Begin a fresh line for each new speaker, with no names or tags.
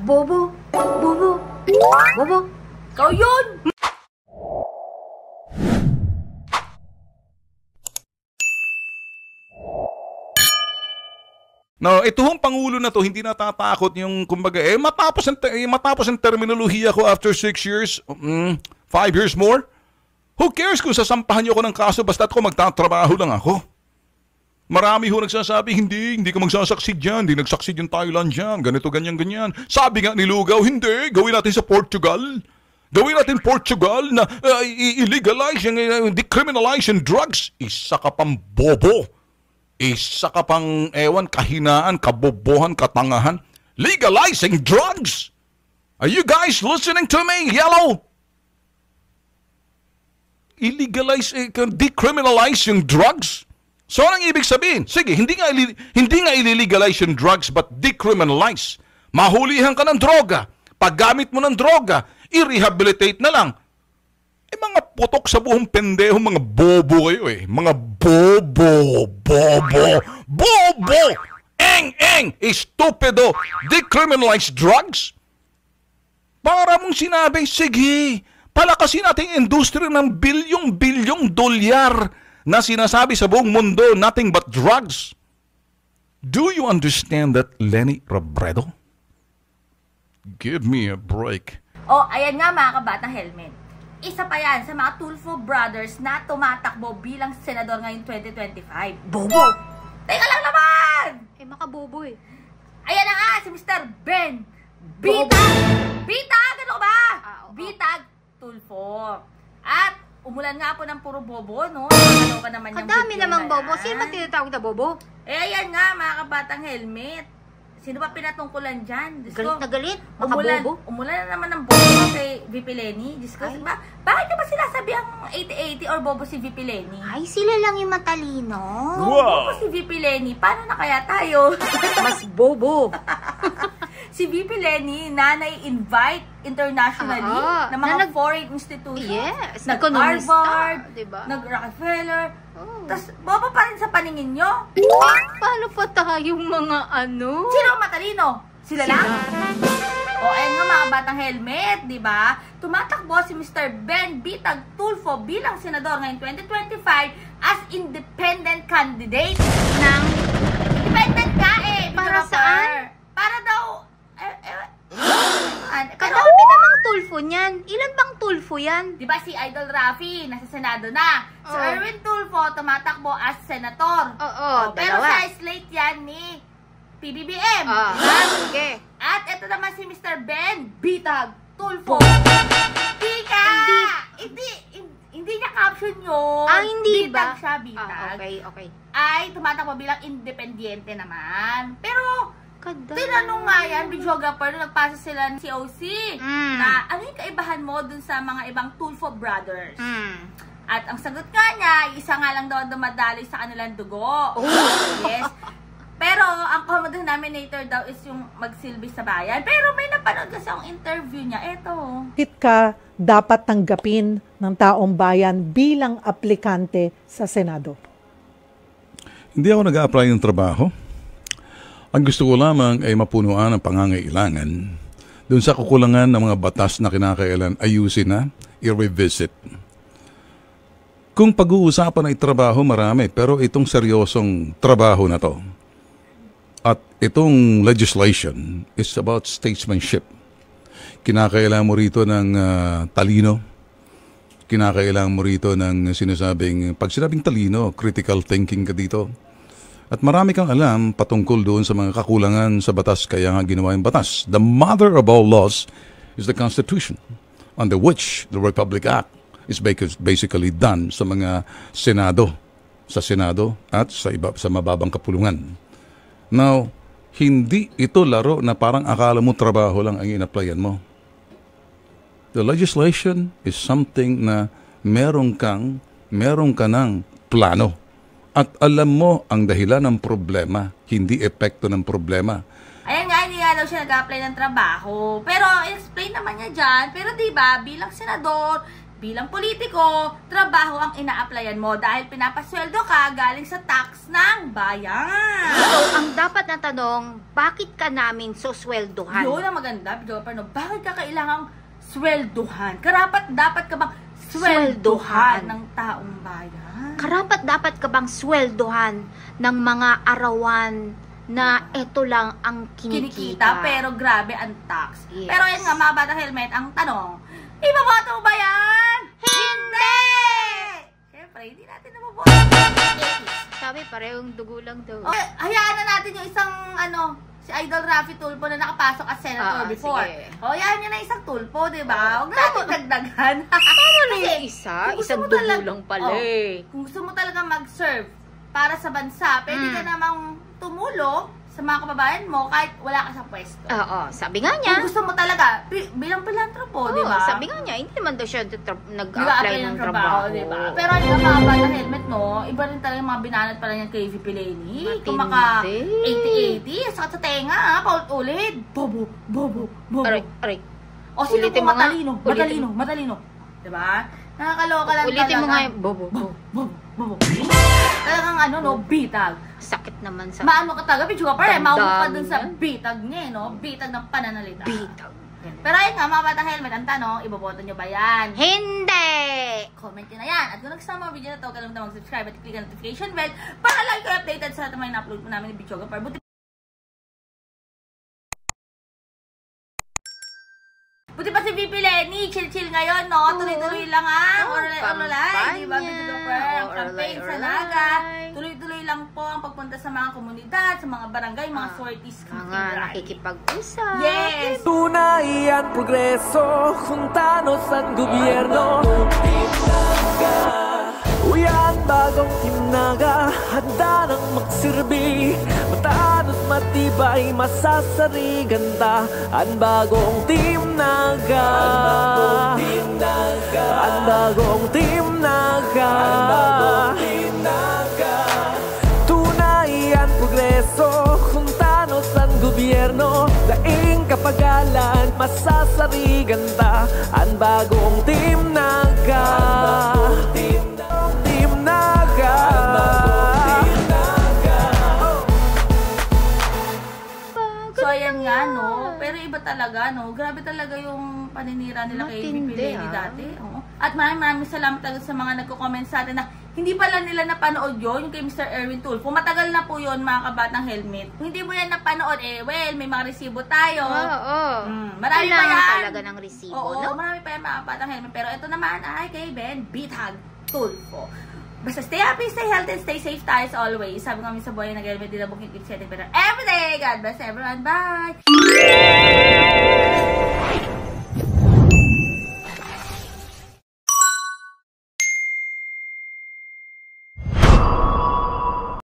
Bobo! Bobo! Bobo! Ikaw yun!
No, ito hong Pangulo na to, hindi natatakot yung, kumbaga, matapos ang terminolohiya ko after 6 years, 5 years more, who cares kung sasampahan niyo ako ng kaso basta't ko magtatrabaho lang ako? Marami ho nagsasabi, hindi ko magsasucceed dyan, hindi nagsucceed yung Thailand dyan, ganito, ganyan. Sabi nga ni Lugaw, hindi, gawin natin sa Portugal. Gawin natin Portugal na i-legalize, decriminalize yung drugs. Isa ka pang bobo. Isa ka pang, kahinaan, kabobohan, katangahan. Legalizing drugs! Are you guys listening to me, Yellow? Illegalize, decriminalize yung drugs? So, anong ibig sabihin? Sige, hindi nga i-legalize yung drugs, but decriminalize. Mahulihan ka ng droga. Paggamit mo ng droga, i-rehabilitate na lang. Mga putok sa buong pendeho, mga bobo kayo eh. Mga bobo. Eng, estupido. Decriminalize drugs? Para mong sinabi, sige, palakasin natin yung industriya ng bilyong dolyar na sinasabi sa buong mundo, nothing but drugs. Do you understand that, Lenny Robredo? Give me a break.
Oh, ayan nga mga kabatang helmet. Isa pa yan sa mga Tulfo brothers na tumatakbo bilang senador ngayong 2025. Bobo! Teka lang naman!
Makabobo eh.
Ayan na nga, si Mr. Ben Bitag! Ano ba? Bitag Tulfo. At umulan nga po ng puro bobo, no? Ano ka naman yung
kadami namang bobo. Sino ba tinatawag na bobo?
Ayan nga, mga kabatang helmet. Sino ba pinatungkulan dyan? Diyos
galit
ko,
na galit?
umulan na naman ng bobo kay VP Lenny. Diyos ko, bakit nyo ba sinasabi ang 80-80 or bobo si VP Lenny?
Ay, sila lang yung matalino.
Bobo si VP Lenny. Paano na kaya tayo?
Mas bobo.
Si VP Lenny na nai-invite internationally ng mga foreign institutions.
Yes.
Nag-Harvard,
diba?
nag-Rockefeller. Tapos, bobo pa rin sa paningin nyo?
Paano pa tayong mga ano?
Sino ang matalino? Sila lang? O, ayun nga mga batang helmet, di ba? Tumatakbo si Mr. Ben Bitag Tulfo bilang senador ngayong 2025 as independent candidate ng... Independent ka eh!
Para saan?
Para daw...
Kadami namang Tulfo niyan. Ilan bang Tulfo yan?
Di ba si Idol Rafi, nasa Senado na. Si Erwin Tulfo tumatakbo as senator. Pero sa slate yan ni PBBM.
Okay.
At ito naman si Mr. Ben Bitag Tulfo. Hindi niya caption yun.
Hindi
Bitag
ba?
Siya, Bitag.
Okay.
Ay, tumatakbo bilang independiente naman. Pero,
kadami.
tinanong nga yan, videographer, nung nagpasa sila ng COC, na ano yung kaibahan mo dun sa mga ibang Tulfo brothers? At ang sagot nga niya, isa nga lang daw dumadaloy sa kanilang dugo. Yes. Pero, ang common denominator daw is yung magsilbi sa bayan. Pero may napanood kasi ang interview niya. Eto.
Bakit ka dapat tanggapin ng taong bayan bilang aplikante sa Senado?
Hindi ako nag-a-apply ng trabaho. Ang gusto ko lamang ay mapunuan ang pangangailangan doon sa kukulangan ng mga batas na kinakailan ayusin na, i-revisit. Kung pag-uusapan ay trabaho, marami. Pero itong seryosong trabaho na to at itong legislation is about statesmanship. Kinakailangan mo rito ng talino. Kinakailangan mo rito ng pag sinabing talino, critical thinking ka dito. At marami kang alam patungkol doon sa mga kakulangan sa batas kaya nga ginawa yung batas. The mother of all laws is the Constitution, under which the Republic Act is basically done sa mga Senado, at sa mababang kapulungan. Now, hindi ito laro na parang akala mo trabaho lang ang in-applyan mo. The legislation is something na meron ka ng plano. At alam mo ang dahilan ng problema, hindi epekto ng problema.
Ayan nga, hindi nga daw siya nag-apply ng trabaho. Pero, explain naman niya dyan. Pero diba, bilang senador, bilang politiko, trabaho ang ina-applyan mo dahil pinapasweldo ka galing sa tax ng bayan.
So, ang dapat na tanong, bakit ka namin susweldohan?
Yun ang maganda, Jopper, no? Bakit ka kailangang swelduhan? Dapat ka bang swelduhan ng taong bayan?
Dapat ka bang sweldohan ng mga arawan na ito lang ang kinikita?
Pero grabe ang tax.
Yes.
Pero yan nga, mga batang helmet, ang tanong, iboboto mo ba yan? Hindi! Siyempre, hindi natin naboboto.
Sabi, parehong dugo lang daw.
Okay, hayaan na natin yung isang, si Idol Raffy Tulfo na nakapasok as senator before.
Sige.
Yan yun na isang Tulfo, di ba? Huwag natin dagdagan.
Ano yung isa?
kung gusto
Isang
mo
dugo
talag-
lang pala eh.
Kung gusto mo talaga mag-serve para sa bansa, pwede ka namang tumulong sa mga kababayan mo kahit wala ka sa pwesto.
Oo, sabi nga niya.
Kung gusto mo talaga, bilang pilantropo, di ba?
Sabi nga niya, hindi naman daw siya nag-apply
Nag-a-apply
ng trabaho.
di ba? Pero yung mga bata helmet, no? Iba rin talaga yung mga binanat pala niya kay VP Lenny. Kung maka 80-80, sakit sa tenga, paulit-ulit. Bobo.
Aray.
O sino
Ulitin
po
mo nga.
matalino. Di ba? Nakakaloka lang
Ulitin mo
talaga.
nga yung bobo.
Bobo. Talagang bitag.
Sakit naman sa
Maano ka talaga, Pichuga pa rin. Maumok ka dun sa
Damdamin yan.
bitag niya, no? Bitag ng pananalita.
bitag.
Pero ayun nga, mga batang helmet, ang tanong, iboboto nyo ba yan?
Hindi!
Comment nyo na yan. At kung nagustuhan mo ang video na to, kalimutan mag-subscribe at click ang notification bell para lagi kayo updated sa lahat ng mga na-upload mo namin ni Pichuga Par. Buti pa si VP Lenny, chill-chill ngayon, no? Tuloy-tuloy lang
kampanya.
di ba? Pichuga Par, ang campaign sa Naga. Tuloy-tuloy lang po ang pagpunta sa mga komunidad, sa mga barangay, mga sorties,
Mga nakikipag-usap.
Yes!
Tunay at progreso, juntanos at gobyerno. Uyan bagong timnaga, handa nang magsilbi. Mataan at matibay, masasarigan ta. Ang bagong timnaga, ang bagong timnaga. Tunay at progreso, juntanos at gobyerno. Daing kapagalan, masasarigan ta. Ang bagong timnaga, timnaga.
So, ayan nga, no? Pero iba talaga, no? Grabe talaga yung paninira nila kay VP Lenny dati. Oo. At maraming salamat talaga sa mga nagko-comment sa atin na hindi pala nila napanood yun, yung kay Mr. Erwin Tulfo. Matagal na po yun, mga kabatang helmet. Kung hindi mo yan napanood, may mga resibo tayo.
Oo.
Marami pa
Kailangan
yan.
talaga ng resibo,
Oo,
no?
marami pa yan, mga kabatang helmet. Pero ito naman ay kay Ben Bithag Tulfo. Basta stay happy, stay healthy, and stay safe tayo as always. Sabi nga sa buhay, nag-helmet din na bukit, keep setting better every day. God bless everyone. Bye!